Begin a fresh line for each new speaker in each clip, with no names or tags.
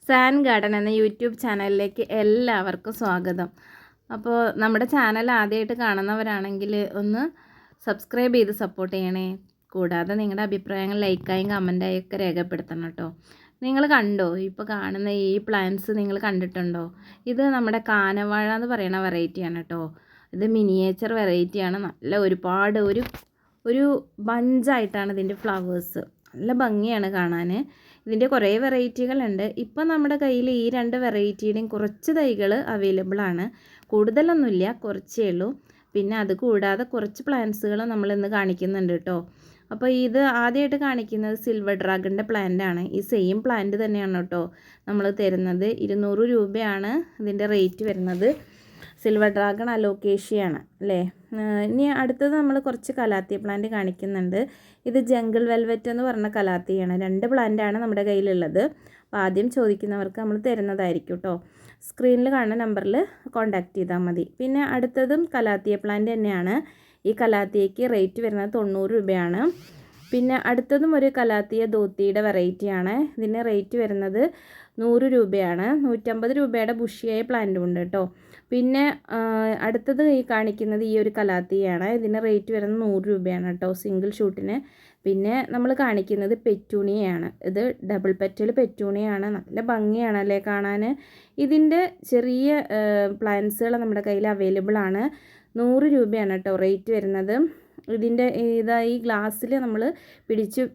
San garden എന്ന YouTube ചാനലിലേക്ക് എല്ലാവർക്കും സ്വാഗതം. അപ്പോൾ നമ്മുടെ ചാനൽ ആദ്യമായിട്ട് കാണുന്നവരാണെങ്കിൽ ഒന്ന് സബ്സ്ക്രൈബ് ചെയ്ത് സപ്പോർട്ട് ചെയ്യണേ. കൂടാതെ നിങ്ങളുടെ അഭിപ്രായങ്ങൾ ലൈക്കായും കമൻറ്റായും ഒക്കെ രേഖപ്പെടുത്തണം കേട്ടോ. നിങ്ങൾ കണ്ടോ, ഇപ്പോൾ കാണുന്ന ഈ പ്ലാന്റ്സ് നിങ്ങൾ കണ്ടിട്ടുണ്ടോ? ഇത് നമ്മുടെ കാനവാഴ എന്ന് പറയുന്ന വെറൈറ്റിയാണ് കേട്ടോ. ഇത് മിനിയേച്ചർ വെറൈറ്റിയാണ്. നല്ല ഒരുപാട് ഒരു ബഞ്ചായിട്ടാണ് ഇതിൻ്റെ ഫ്ലവേഴ്സ്. നല്ല ഭംഗിയാണ് കാണാൻ. ഇതിൻ്റെ കുറേ വെറൈറ്റികളുണ്ട്. ഇപ്പം നമ്മുടെ കയ്യിൽ ഈ രണ്ട് വെറൈറ്റിയുടെയും കുറച്ച് തൈകൾ അവൈലബിൾ ആണ്. കൂടുതലൊന്നുമില്ല, കുറച്ചേ ഉള്ളൂ. പിന്നെ അത് കൂടാതെ കുറച്ച് പ്ലാന്റ്സുകൾ നമ്മളിന്ന് കാണിക്കുന്നുണ്ട് കേട്ടോ. അപ്പോൾ ഇത് ആദ്യമായിട്ട് കാണിക്കുന്നത് സിൽവർ ഡ്രാഗണിൻ്റെ പ്ലാന്റാണ്. ഈ സെയിം പ്ലാന്റ് തന്നെയാണ് കേട്ടോ നമ്മൾ തരുന്നത്. 200 രൂപയാണ് ഇതിൻ്റെ റേറ്റ് വരുന്നത്. സിൽവർ ഡ്രാഗൺ അലോക്കേഷ്യയാണ് അല്ലേ. ഇനി അടുത്തത് നമ്മൾ കുറച്ച് കലാത്തിയ പ്ലാന്റ് കാണിക്കുന്നുണ്ട്. ഇത് ജംഗിൾ വെൽവെറ്റ് എന്ന് പറഞ്ഞ കലാത്തിയാണ്. 2 പ്ലാന്റാണ് നമ്മുടെ കയ്യിലുള്ളത്. അപ്പോൾ ആദ്യം ചോദിക്കുന്നവർക്ക് നമ്മൾ തരുന്നതായിരിക്കും കേട്ടോ. സ്ക്രീനിൽ കാണുന്ന നമ്പറിൽ കോൺടാക്റ്റ് ചെയ്താൽ മതി. പിന്നെ അടുത്തതും കലാത്തിയ പ്ലാന്റ് തന്നെയാണ്. ഈ കലാത്തിയയ്ക്ക് റേറ്റ് വരുന്നത് 90 രൂപയാണ്. പിന്നെ അടുത്തതും ഒരു കലാത്തിയ ധോത്തിയുടെ വെറൈറ്റിയാണ്. ഇതിന് റേറ്റ് വരുന്നത് 100 രൂപയാണ്. 150 രൂപയുടെ ബുഷിയായ പ്ലാന്റും ഉണ്ട് കേട്ടോ. പിന്നെ അടുത്തത് ഈ കാണിക്കുന്നത് ഈ ഒരു കലാത്തിയാണ്. ഇതിന് റേറ്റ് വരുന്നത് 100 രൂപയാണ് കേട്ടോ സിംഗിൾ ഷൂട്ടിന്. പിന്നെ നമ്മൾ കാണിക്കുന്നത് പെറ്റൂണിയയാണ്. ഇത് ഡബിൾ പെറ്റൽ പെറ്റൂണിയാണ്. നല്ല ഭംഗിയാണല്ലേ കാണാൻ. ഇതിൻ്റെ ചെറിയ പ്ലാന്റ്സുകൾ നമ്മുടെ കയ്യിൽ അവൈലബിൾ ആണ്. 100 രൂപയാണ് കേട്ടോ റേറ്റ് വരുന്നത്. ഇതിൻ്റെ ഈ ഗ്ലാസ്സിൽ നമ്മൾ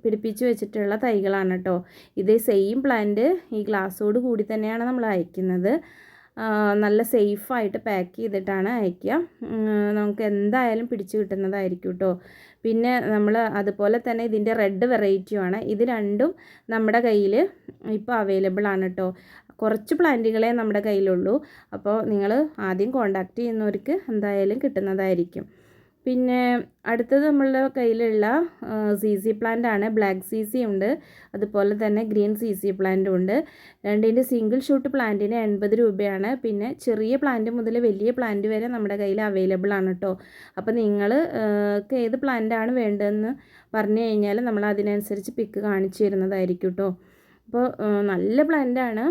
പിടിപ്പിച്ച് വെച്ചിട്ടുള്ള തൈകളാണ് കേട്ടോ. ഇത് സെയിം പ്ലാന്റ് ഈ ഗ്ലാസ്സോട് കൂടി തന്നെയാണ് നമ്മൾ അയക്കുന്നത്. നല്ല സേഫായിട്ട് പാക്ക് ചെയ്തിട്ടാണ് അയക്കുക. നമുക്ക് എന്തായാലും പിടിച്ച് കിട്ടുന്നതായിരിക്കും കേട്ടോ. പിന്നെ നമ്മൾ അതുപോലെ തന്നെ ഇതിൻ്റെ റെഡ് വെറൈറ്റിയുമാണ്. ഇത് രണ്ടും നമ്മുടെ കയ്യിൽ ഇപ്പോൾ അവൈലബിൾ ആണ് കേട്ടോ. കുറച്ച് പ്ലാന്റുകളെ നമ്മുടെ കയ്യിലുള്ളൂ. അപ്പോൾ നിങ്ങൾ ആദ്യം കോൺടാക്റ്റ് ചെയ്യുന്നവർക്ക് എന്തായാലും കിട്ടുന്നതായിരിക്കും. പിന്നെ അടുത്തത് നമ്മളുടെ കയ്യിലുള്ള CC പ്ലാന്റ് ആണ്. ബ്ലാക്ക് CC ഉണ്ട്, അതുപോലെ തന്നെ ഗ്രീൻ CC പ്ലാന്റും ഉണ്ട്. രണ്ടിൻ്റെ സിംഗിൾ ഷൂട്ട് പ്ലാന്റിന് 80 രൂപയാണ്. പിന്നെ ചെറിയ പ്ലാന്റ് മുതൽ വലിയ പ്ലാന്റ് വരെ നമ്മുടെ കയ്യിൽ അവൈലബിൾ ആണ് കേട്ടോ. അപ്പോൾ നിങ്ങൾക്ക് ഏത് പ്ലാന്റാണ് വേണ്ടതെന്ന് പറഞ്ഞു കഴിഞ്ഞാൽ നമ്മൾ അതിനനുസരിച്ച് പിക്ക് കാണിച്ചു തരുന്നതായിരിക്കും കേട്ടോ. അപ്പോൾ നല്ല പ്ലാന്റാണ്.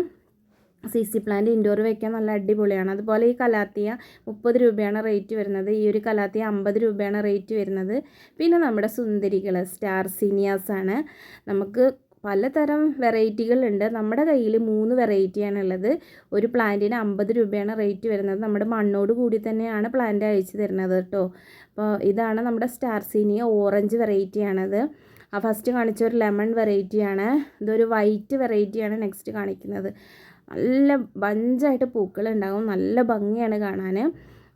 CC പ്ലാന്റ് ഇൻഡോർ വയ്ക്കാൻ നല്ല അടിപൊളിയാണ്. അതുപോലെ ഈ കലാത്തിയ 30 രൂപയാണ് റേറ്റ് വരുന്നത്. ഈ ഒരു കലാത്തിയ 50 രൂപയാണ് റേറ്റ് വരുന്നത്. പിന്നെ നമ്മുടെ സുന്ദരികൾ സ്റ്റാർ സീനിയാസാണ്. നമുക്ക് പലതരം വെറൈറ്റികളുണ്ട്. നമ്മുടെ കയ്യിൽ 3 വെറൈറ്റിയാണുള്ളത്. ഒരു പ്ലാന്റിന് 50 രൂപയാണ് റേറ്റ് വരുന്നത്. നമ്മുടെ മണ്ണോട് കൂടി തന്നെയാണ് പ്ലാന്റ് അയച്ചു തരുന്നത് കേട്ടോ. അപ്പോൾ ഇതാണ് നമ്മുടെ സ്റ്റാർ സീനിയ ഓറഞ്ച് വെറൈറ്റിയാണത്. ഫസ്റ്റ് കാണിച്ച ഒരു ലെമൺ വെറൈറ്റിയാണ്. ഇതൊരു വൈറ്റ് വെറൈറ്റിയാണ് നെക്സ്റ്റ് കാണിക്കുന്നത്. നല്ല ബഞ്ചായിട്ട് പൂക്കളുണ്ടാകും. നല്ല ഭംഗിയാണ് കാണാൻ.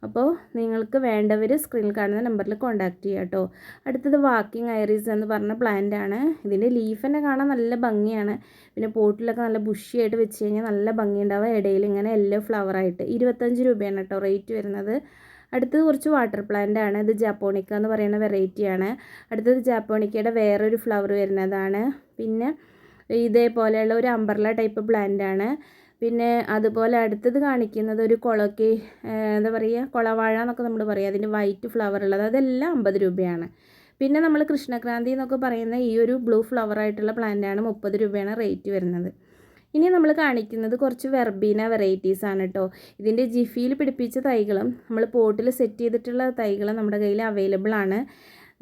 അപ്പോൾ നിങ്ങൾക്ക് വേണ്ടവർ സ്ക്രീനിൽ കാണുന്ന നമ്പറിൽ കോൺടാക്റ്റ് ചെയ്യുക കേട്ടോ. അടുത്തത് വാക്കിംഗ് ഐറിസ് എന്ന് പറഞ്ഞ പ്ലാന്റാണ്. ഇതിൻ്റെ ലീഫ് തന്നെ കാണാൻ നല്ല ഭംഗിയാണ്. പിന്നെ പോട്ടിലൊക്കെ നല്ല ബുഷിയായിട്ട് വെച്ച് കഴിഞ്ഞാൽ നല്ല ഭംഗിയുണ്ടാവുക. ഇടയിൽ ഇങ്ങനെ യെല്ലോ ഫ്ലവറായിട്ട് 25 രൂപയാണ് കേട്ടോ റേറ്റ് വരുന്നത്. അടുത്തത് കുറച്ച് വാട്ടർ പ്ലാന്റ് ആണ്. ഇത് ജാപ്പോണിക്ക എന്ന് പറയുന്ന വെറൈറ്റിയാണ്. അടുത്തത് ജാപ്പോണിക്കയുടെ വേറൊരു ഫ്ലവർ വരുന്നതാണ്. പിന്നെ ഇതേപോലെയുള്ള ഒരു അംബ്രല്ല ടൈപ്പ് പ്ലാന്റ് ആണ്. പിന്നെ അതുപോലെ അടുത്തത് കാണിക്കുന്നത് ഒരു എന്താ പറയുക, കൊളവാഴ എന്നൊക്കെ നമ്മൾ പറയുക. അതിൻ്റെ വൈറ്റ് ഫ്ലവർ ഉള്ളത് അതെല്ലാം 50 രൂപയാണ്. പിന്നെ നമ്മൾ കൃഷ്ണക്രാന്തി എന്നൊക്കെ പറയുന്ന ഈ ഒരു ബ്ലൂ ഫ്ലവർ ആയിട്ടുള്ള പ്ലാന്റാണ് 30 രൂപയാണ് റേറ്റ് വരുന്നത്. ഇനി നമ്മൾ കാണിക്കുന്നത് കുറച്ച് വെർബീന വെറൈറ്റീസ് ആണ് കേട്ടോ. ഇതിൻ്റെ ജിഫിയിൽ പിടിപ്പിച്ച തൈകളും നമ്മൾ പോട്ടിൽ സെറ്റ് ചെയ്തിട്ടുള്ള തൈകളും നമ്മുടെ കയ്യിൽ അവൈലബിൾ ആണ്.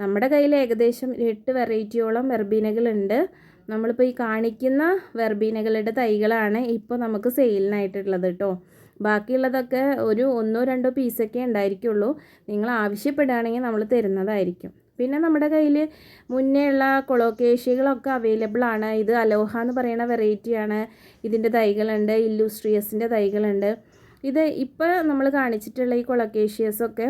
നമ്മുടെ കയ്യിൽ ഏകദേശം 8 വെറൈറ്റിയോളം വെർബീനകളുണ്ട്. നമ്മളിപ്പോൾ ഈ കാണിക്കുന്ന വെർബീനകളുടെ തൈകളാണ് ഇപ്പോൾ നമുക്ക് സെയിലിനായിട്ടുള്ളത് കേട്ടോ. ബാക്കിയുള്ളതൊക്കെ ഒരു 1-2 പീസൊക്കെ ഉണ്ടായിരിക്കുള്ളൂ. നിങ്ങൾ ആവശ്യപ്പെടുകയാണെങ്കിൽ നമ്മൾ തരുന്നതായിരിക്കും. പിന്നെ നമ്മുടെ കയ്യിൽ മുന്നേ ഉള്ള കൊളോക്കേഷ്യകളൊക്കെ അവൈലബിൾ ആണ്. ഇത് അലോഹ എന്ന് പറയുന്ന വെറൈറ്റിയാണ്. ഇതിൻ്റെ തൈകളുണ്ട്. ഇല്ലൂസ്ട്രിയസിൻ്റെ തൈകളുണ്ട്. ഇത് ഇപ്പോൾ നമ്മൾ കാണിച്ചിട്ടുള്ള ഈ കൊളക്കേഷ്യസൊക്കെ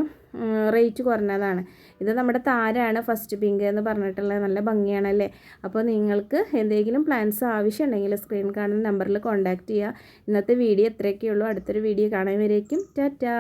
റേറ്റ് കുറഞ്ഞതാണ്. ഇത് നമ്മുടെ താരാണ് ഫസ്റ്റ് പിങ്ക് എന്ന് പറഞ്ഞിട്ടുള്ളത്. നല്ല ഭംഗിയാണല്ലേ. അപ്പോൾ നിങ്ങൾക്ക് എന്തെങ്കിലും പ്ലാൻസ് ആവശ്യമുണ്ടെങ്കിൽ സ്ക്രീൻ കാണുന്ന നമ്പറിൽ കോൺടാക്റ്റ് ചെയ്യുക. ഇന്നത്തെ വീഡിയോ ഇത്രയൊക്കെയുള്ളൂ. അടുത്തൊരു വീഡിയോ കാണാൻ വരേക്കും ടാറ്റാ.